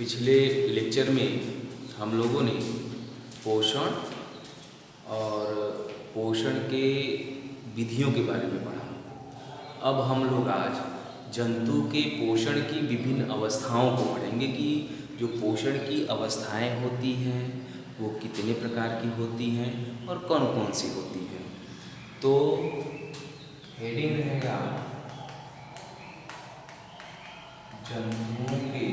पिछले लेक्चर में हम लोगों ने पोषण और पोषण के विधियों के बारे में पढ़ा। अब हम लोग आज जंतु के पोषण की विभिन्न अवस्थाओं को पढ़ेंगे कि जो पोषण की अवस्थाएं होती हैं वो कितने प्रकार की होती हैं और कौन कौन सी होती हैं। तो हेडिंग रहेगा जंतुओं के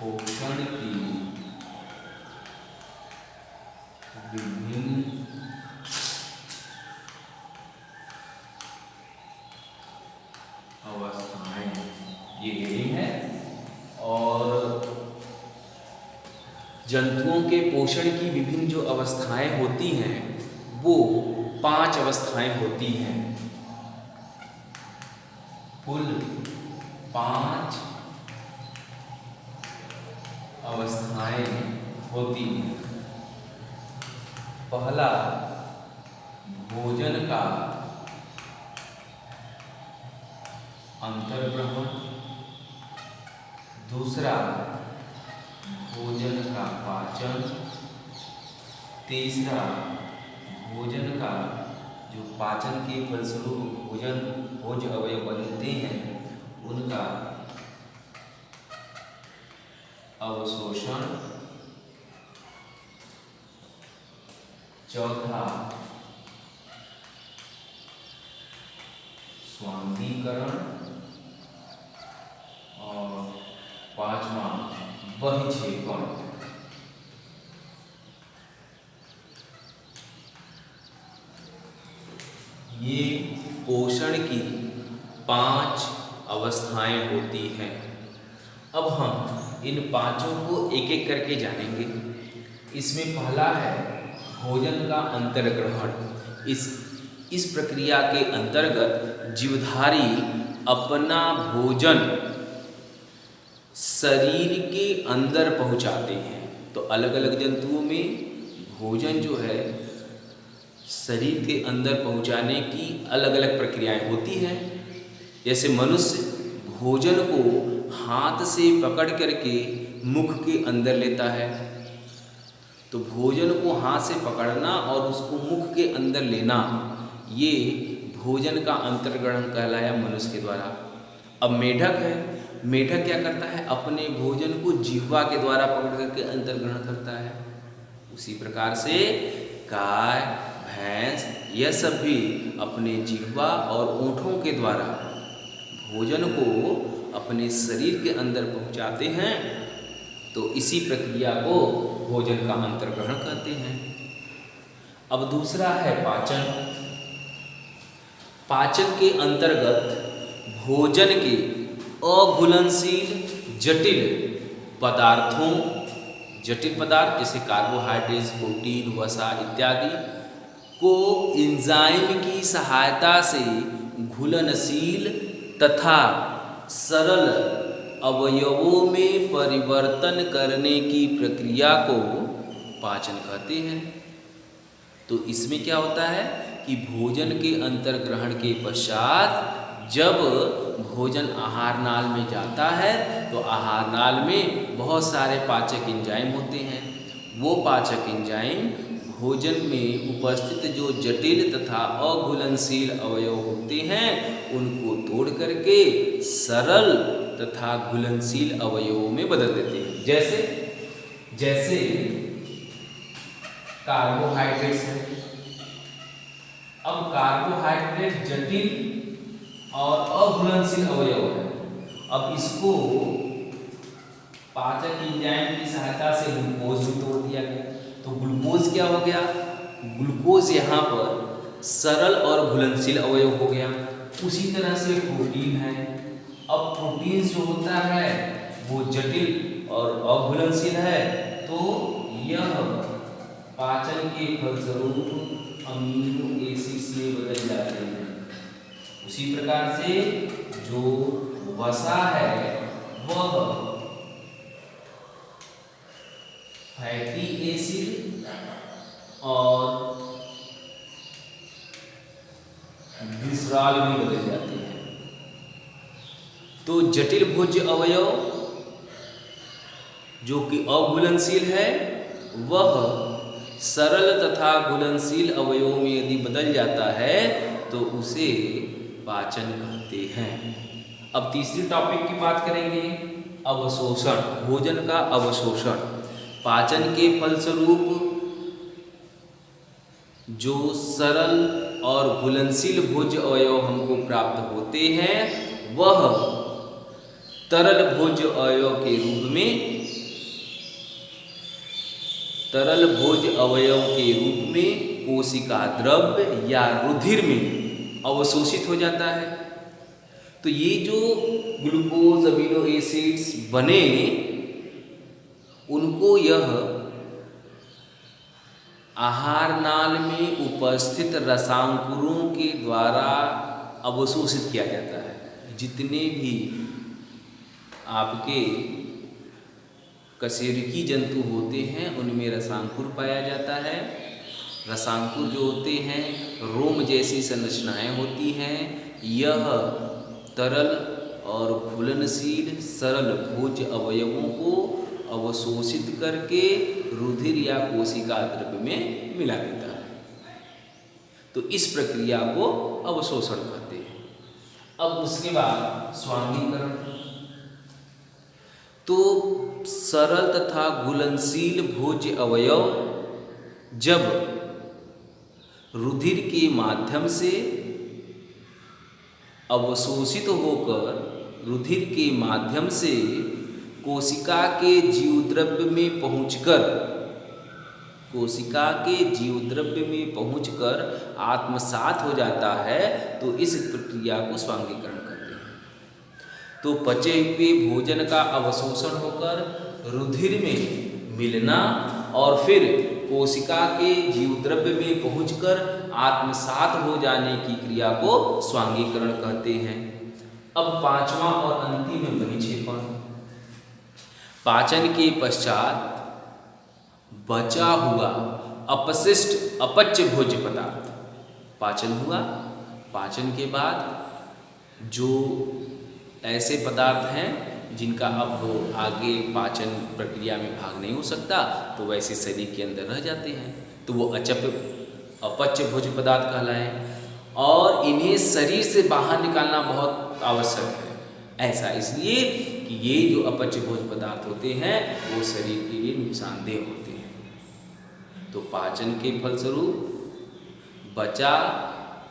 पोषण की विभिन्न अवस्थाएं, ये हेडिंग है। और जंतुओं के पोषण की विभिन्न जो अवस्थाएं होती हैं वो 5 अवस्थाएं होती हैं। कुल 5 अवस्थाएं होती हैं। पहला भोजन का अंतर्ग्रहण, दूसरा भोजन का पाचन, तीसरा भोजन का जो पाचन के फलस्वरूप भोज्य अवयव बनते हैं उनका अवशोषण, चौथा स्वांगीकरण और पांचवा बहिक्षेपण। ये पोषण की 5 अवस्थाएं होती हैं। अब हम इन पांचों को एक एक करके जानेंगे। इसमें पहला है भोजन का अंतर्ग्रहण। इस प्रक्रिया के अंतर्गत जीवधारी अपना भोजन शरीर के अंदर पहुंचाते हैं। तो अलग अलग जंतुओं में भोजन जो है शरीर के अंदर पहुंचाने की अलग अलग प्रक्रियाएं होती हैं। जैसे मनुष्य भोजन को हाथ से पकड़ करके मुख के अंदर लेता है। तो भोजन को हाथ से पकड़ना और उसको मुख के अंदर लेना, ये भोजन का अंतर्ग्रहण कहलाया मनुष्य के द्वारा। अब मेढक है, मेढक क्या करता है, अपने भोजन को जिह्वा के द्वारा पकड़ करके अंतर्ग्रहण करता है। उसी प्रकार से गाय, भैंस, यह सब भी अपने जिह्वा और ओंठों के द्वारा भोजन को अपने शरीर के अंदर पहुंचाते हैं। तो इसी प्रक्रिया को भोजन का अंतर्ग्रहण कहते हैं। अब दूसरा है पाचन। पाचन के अंतर्गत भोजन के अघुलनशील जटिल पदार्थ जैसे कार्बोहाइड्रेट्स, प्रोटीन, वसा इत्यादि को एंजाइम की सहायता से घुलनशील तथा सरल अवयवों में परिवर्तन करने की प्रक्रिया को पाचन कहते हैं। तो इसमें क्या होता है कि भोजन के अंतर्ग्रहण के पश्चात जब भोजन आहार नाल में जाता है तो आहार नाल में बहुत सारे पाचक एंजाइम होते हैं। वो पाचक एंजाइम भोजन में उपस्थित जो जटिल तथा अघुलनशील अवयव होते हैं उनको तोड़ करके सरल तथा घुलनशील अवयवों में बदल देते हैं। जैसे कार्बोहाइड्रेट्स है। अब कार्बोहाइड्रेट जटिल और अघुलनशील अवयव है। अब इसको पाचक एंजाइम की सहायता से ग्लूकोज में तोड़ दिया गया। तो ग्लूकोज क्या हो गया, ग्लूकोज यहाँ पर सरल और घुलनशील अवयव हो गया। उसी तरह से प्रोटीन है। अब प्रोटीन जो होता है वो जटिल और अघुलनशील है। तो यह पाचन के फलस्वरूप अमीनो एसिड से बदल जाते हैं। उसी प्रकार से जो वसा है वह फैटी एसिड और ग्लिसरॉल में बदल जाते हैं। तो जटिल भोज्य अवयव जो कि अघुलनशील है, वह सरल तथा घुलनशील अवयवों में यदि बदल जाता है तो उसे पाचन कहते हैं। अब तीसरी टॉपिक की बात करेंगे, अवशोषण, भोजन का अवशोषण। पाचन के फलस्वरूप जो सरल और घुलनशील भोज्य अवयव हमको प्राप्त होते हैं, वह तरल भोज्य अवयव के रूप में कोशिका द्रव्य या रुधिर में अवशोषित हो जाता है। तो ये जो ग्लूकोज अमीनो एसिड्स बने, उनको यह आहार नाल में उपस्थित रसांकुरों के द्वारा अवशोषित किया जाता है। जितने भी आपके कशेरुकी जंतु होते हैं उनमें रसांकुर पाया जाता है। रसांकुर जो होते हैं, रोम जैसी संरचनाएं होती हैं। यह तरल और घुलनशील सरल भोज्य अवयवों को अवशोषित करके रुधिर या कोशिका द्रव्य में मिला देता है। तो इस प्रक्रिया को अवशोषण कहते हैं। अब उसके बाद स्वांगीकरण। तो सरल तथा घुलनशील भोज्य अवयव जब रुधिर के माध्यम से अवशोषित होकर रुधिर के माध्यम से कोशिका के जीवद्रव्य में पहुंचकर आत्मसात हो जाता है, तो इस प्रक्रिया को स्वांगीकरण कहते हैं। तो पचे हुए भोजन का अवशोषण होकर रुधिर में मिलना और फिर कोशिका के जीवद्रव्य में पहुंचकर आत्मसात हो जाने की क्रिया को स्वांगीकरण कहते हैं। अब पांचवा और अंतिम है बहिक्षेपण। पाचन के पश्चात बचा हुआ अपशिष्ट अपच्य भोज्य पदार्थ पाचन हुआ। पाचन के बाद जो ऐसे पदार्थ हैं जिनका अब आगे पाचन प्रक्रिया में भाग नहीं हो सकता, तो वैसे शरीर के अंदर रह जाते हैं, तो वो अपच्य भोज्य पदार्थ कहलाए। और इन्हें शरीर से बाहर निकालना बहुत आवश्यक है। ऐसा इसलिए कि ये जो अपच्य भोज्य पदार्थ होते हैं वो शरीर के लिए नुकसानदेह होते हैं। तो पाचन के फलस्वरूप बचा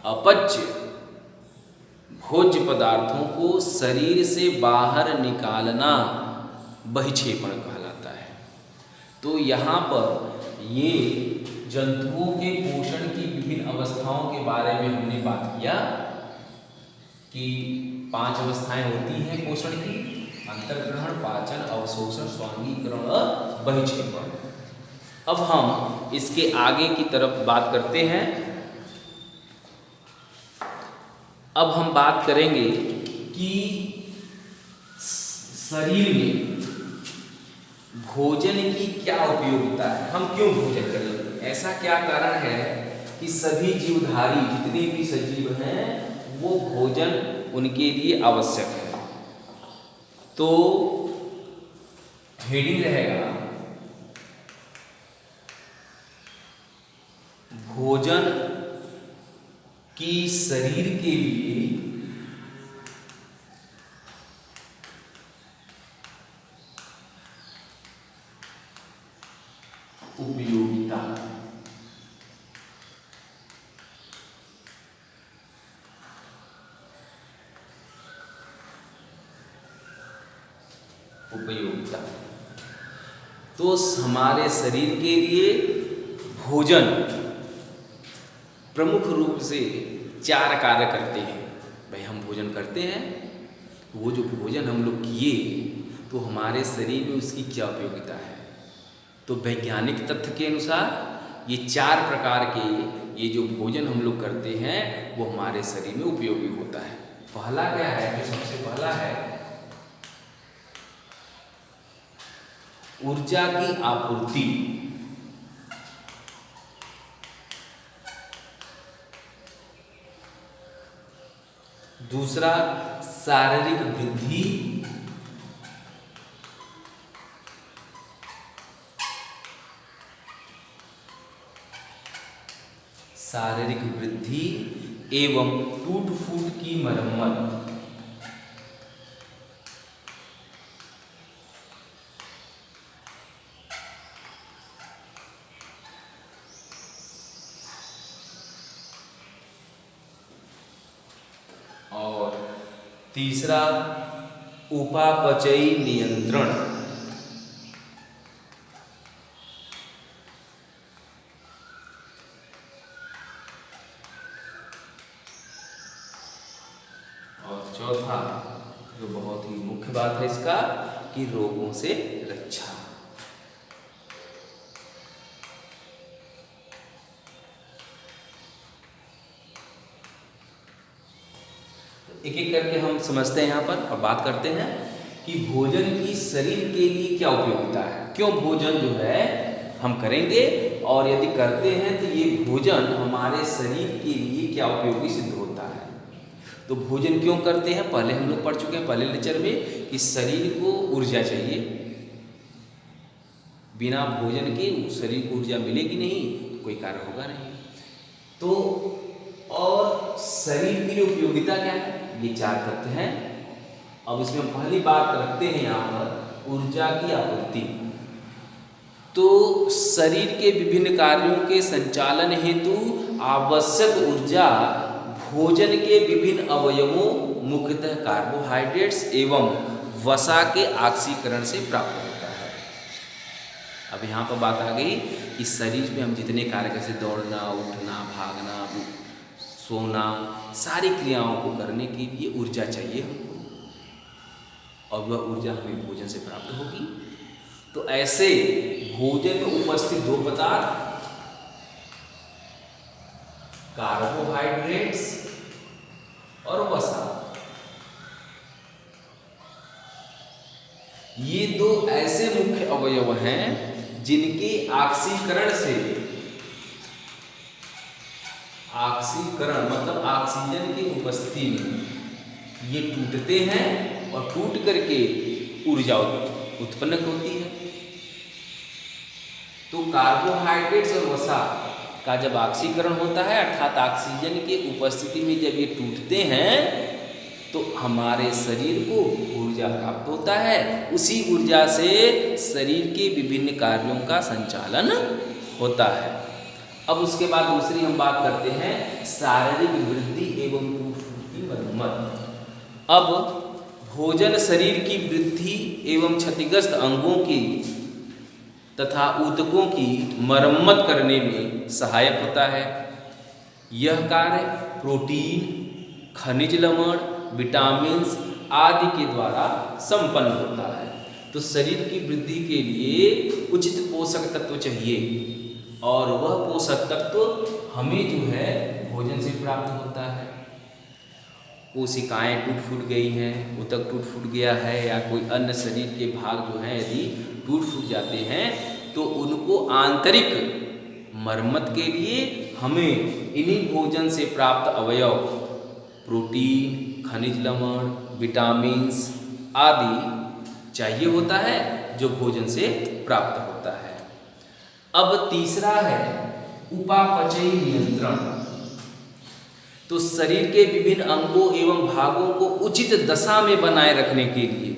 अपच्य भोज्य पदार्थों को शरीर से बाहर निकालना बहिक्षेपण कहलाता है। तो यहाँ पर ये जंतुओं के पोषण की विभिन्न अवस्थाओं के बारे में हमने बात किया कि 5 अवस्थाएं होती हैं पोषण की: अंतर्ग्रहण, पाचन, अवशोषण, स्वांगीकरण और बहिक्षेपण। अब हम इसके आगे की तरफ बात करते हैं। अब हम बात करेंगे कि शरीर में भोजन की क्या उपयोगिता है, हम क्यों भोजन करें, ऐसा क्या कारण है कि सभी जीवधारी जितने भी सजीव हैं वो भोजन उनके लिए आवश्यक है। तो हेडिंग रहेगा भोजन की शरीर के लिए उपयोगिता। तो हमारे शरीर के लिए भोजन प्रमुख रूप से 4 कार्य करते हैं। भाई हम भोजन करते हैं, वो जो भोजन हम लोग किए तो हमारे शरीर में उसकी क्या उपयोगिता है। तो वैज्ञानिक तथ्य के अनुसार ये 4 प्रकार के ये जो भोजन हम लोग करते हैं वो हमारे शरीर में उपयोगी होता है। पहला क्या है, जो सबसे पहला है ऊर्जा की आपूर्ति। दूसरा शारीरिक वृद्धि एवं टूट फूट की मरम्मत। और तीसरा उपापचयी नियंत्रण। और चौथा जो बहुत ही मुख्य बात है इसका कि रोगों से रक्षा। एक एक करके हम समझते हैं यहाँ पर और बात करते हैं कि भोजन की शरीर के लिए क्या उपयोगिता है, क्यों भोजन जो है हम करेंगे और यदि करते हैं तो ये भोजन हमारे शरीर के लिए क्या उपयोगी सिद्ध होता है। तो भोजन क्यों करते हैं पहले हम लोग पढ़ चुके हैं पहले लेक्चर में कि शरीर को ऊर्जा चाहिए, बिना भोजन के शरीर को ऊर्जा मिलेगी नहीं तो कोई कार्य होगा नहीं। तो और शरीर की उपयोगिता क्या है, ये 4 तत्व हैं। अब इसमें पहली बात रखते हैं यहाँ पर ऊर्जा की आपूर्ति। तो शरीर के विभिन्न कार्यों के संचालन हेतु आवश्यक ऊर्जा भोजन के विभिन्न अवयवों मुख्यतः कार्बोहाइड्रेट्स एवं वसा के ऑक्सीकरण से प्राप्त होता है। अब यहाँ पर बात आ गई कि शरीर में हम जितने कार्य जैसे दौड़ना, उठना, भागना, सोना, सारी क्रियाओं को करने के लिए ऊर्जा चाहिए हमको और वह ऊर्जा हमें भोजन से प्राप्त होगी। तो ऐसे भोजन में उपस्थित 2 पदार्थ कार्बोहाइड्रेट्स और वसा, ये 2 ऐसे मुख्य अवयव हैं जिनके ऑक्सीकरण से, ऑक्सीकरण मतलब ऑक्सीजन की उपस्थिति में ये टूटते हैं और टूट करके ऊर्जा उत्पन्न होती है। तो कार्बोहाइड्रेट्स और वसा का जब ऑक्सीकरण होता है अर्थात ऑक्सीजन की उपस्थिति में जब ये टूटते हैं तो हमारे शरीर को ऊर्जा प्राप्त होता है। उसी ऊर्जा से शरीर के विभिन्न कार्यों का संचालन होता है। अब उसके बाद दूसरी हम बात करते हैं शारीरिक वृद्धि एवं टूट फूट की मरम्मत। अब भोजन शरीर की वृद्धि एवं क्षतिग्रस्त अंगों की तथा ऊतकों की मरम्मत करने में सहायक होता है। यह कार्य प्रोटीन, खनिज लवण, विटामिन्स आदि के द्वारा संपन्न होता है। तो शरीर की वृद्धि के लिए उचित पोषक तत्व चाहिए और वह पोषक तत्व हमें जो है भोजन से प्राप्त होता है। कोशिकाएं टूट फूट गई हैं, ऊतक टूट फूट गया है या कोई अन्य शरीर के भाग जो हैं यदि टूट फूट जाते हैं तो उनको आंतरिक मरम्मत के लिए हमें इन्हीं भोजन से प्राप्त अवयव प्रोटीन, खनिज लवण, विटामिन्स आदि चाहिए होता है जो भोजन से प्राप्त होता है। अब तीसरा है उपापचयी नियंत्रण। तो शरीर के विभिन्न अंगों एवं भागों को उचित दशा में बनाए रखने के लिए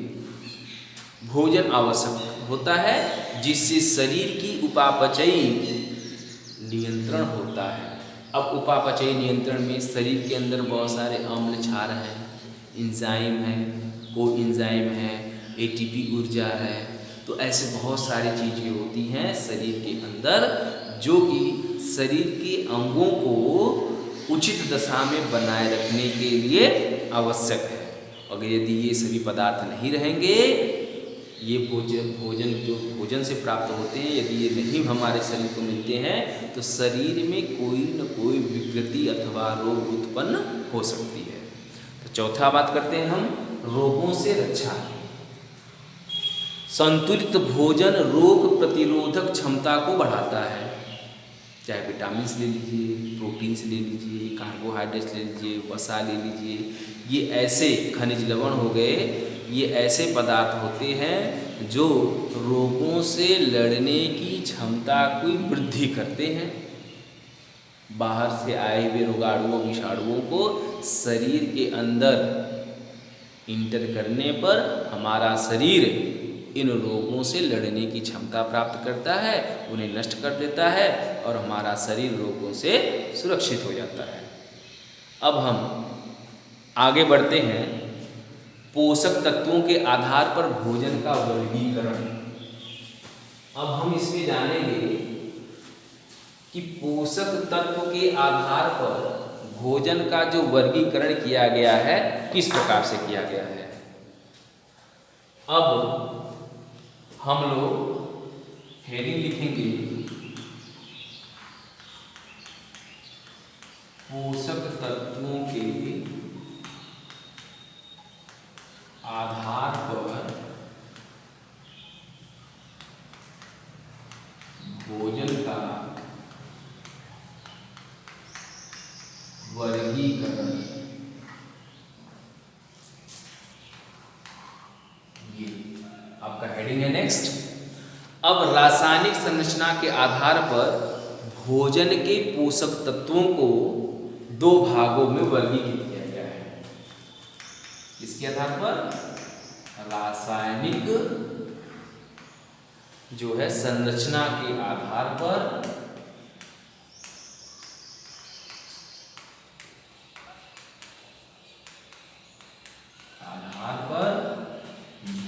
भोजन आवश्यक होता है जिससे शरीर की उपापचयी नियंत्रण होता है। अब उपापचयी नियंत्रण में शरीर के अंदर बहुत सारे अम्ल क्षार हैं, एंजाइम है, कोएंजाइम है, एटीपी ऊर्जा है। तो ऐसे बहुत सारी चीज़ें होती हैं शरीर के अंदर जो कि शरीर के अंगों को उचित दशा में बनाए रखने के लिए आवश्यक है। अगर यदि ये सभी पदार्थ नहीं रहेंगे, ये भोजन जो भोजन से प्राप्त होते हैं यदि ये नहीं हमारे शरीर को मिलते हैं तो शरीर में कोई न कोई विकृति अथवा रोग उत्पन्न हो सकती है। तो चौथा बात करते हैं हम रोगों से रक्षा। संतुलित भोजन रोग प्रतिरोधक क्षमता को बढ़ाता है। चाहे विटामिन्स ले लीजिए, प्रोटीन्स ले लीजिए, कार्बोहाइड्रेट्स ले लीजिए, वसा ले लीजिए, ये ऐसे खनिज लवण हो गए, ये ऐसे पदार्थ होते हैं जो रोगों से लड़ने की क्षमता की वृद्धि करते हैं। बाहर से आए हुए रोगाणुओं विषाणुओं को शरीर के अंदर इंटर करने पर हमारा शरीर इन रोगों से लड़ने की क्षमता प्राप्त करता है, उन्हें नष्ट कर देता है और हमारा शरीर रोगों से सुरक्षित हो जाता है। अब हम आगे बढ़ते हैं। पोषक तत्वों के आधार पर भोजन का वर्गीकरण। अब हम इसमें जानेंगे कि पोषक तत्व के आधार पर भोजन का जो वर्गीकरण किया गया है किस प्रकार से किया गया है। अब हम लोग हेडिंग लिखेंगे पोषक तत्वों के आधार पर भोजन का वर्गीकरण। ये आपका हेडिंग है। नेक्स्ट, अब रासायनिक संरचना के आधार पर भोजन के पोषक तत्वों को दो भागों में वर्गीकृत किया गया है। इसके आधार पर रासायनिक जो है संरचना के आधार पर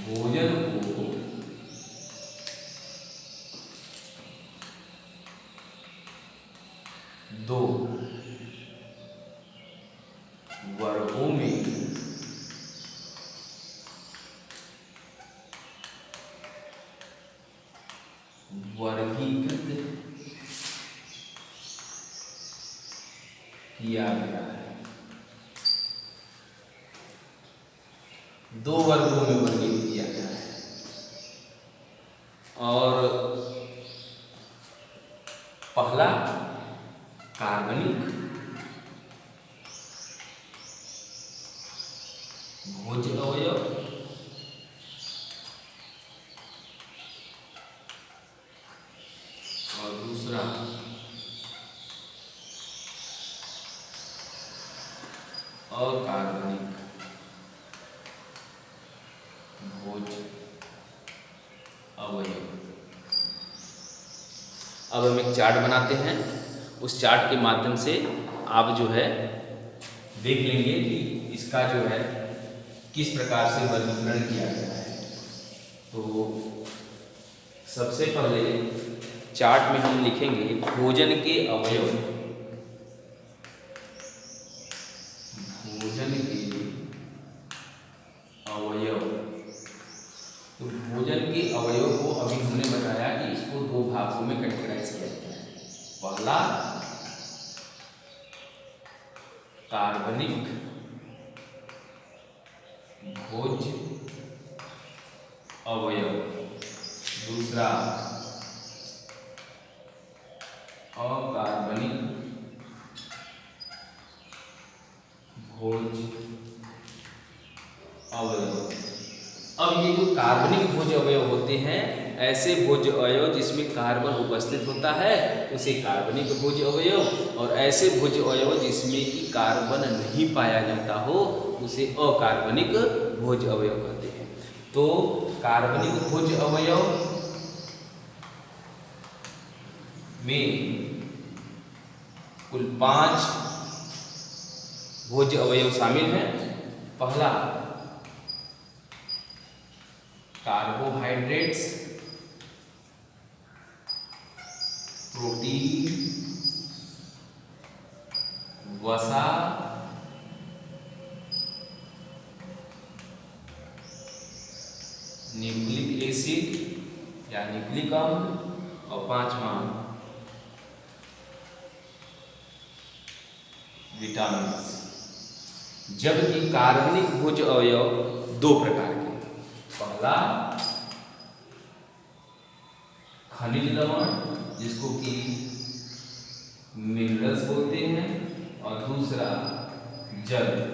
भोजन को दो वर्गों में वर्गीकृत किया गया है। दो वर्गों में वर्गीकृत किया गया है और पहला कार्बनिक भोज्य अवयव और दूसरा अकार्बनिक भोज्य अवयव। अब हम एक चार्ट बनाते हैं। उस चार्ट के माध्यम से आप जो है देख लेंगे कि इसका जो है किस प्रकार से वर्गीकरण किया गया है। तो सबसे पहले चार्ट में हम लिखेंगे भोजन के अवयव। भोजन के अवयव, तो भोजन के अवयव को अभी हमने बताया कि इसको दो भागों में कैटेगराइज किया गया है। पहला कार्बनिक भोज्य अवयव, दूसरा अकार्बनिक भोज्य अवयव। अब ये जो कार्बनिक भोज्य अवयव होते हैं, ऐसे भोज्य अवयव जिसमें कार्बन उपस्थित होता है उसे कार्बनिक भोज्य अवयव, और ऐसे भोज्य अवयव जिसमें कि कार्बन नहीं पाया जाता हो उसे अकार्बनिक भोज्य अवयव कहते हैं। तो कार्बनिक भोज्य अवयव में कुल 5 भोज्य अवयव शामिल हैं। पहला कार्बोहाइड्रेट्स, प्रोटीन, वसा, न्यूक्लिक एसिड या न्यूक्लिक अम्ल, और 5वां विटामिन्स। जबकि कार्बनिक भोज्य अवयव 2 प्रकार के। पहला खनिज लवण जिसको कि मिनरल्स बोलते हैं, और दूसरा जल।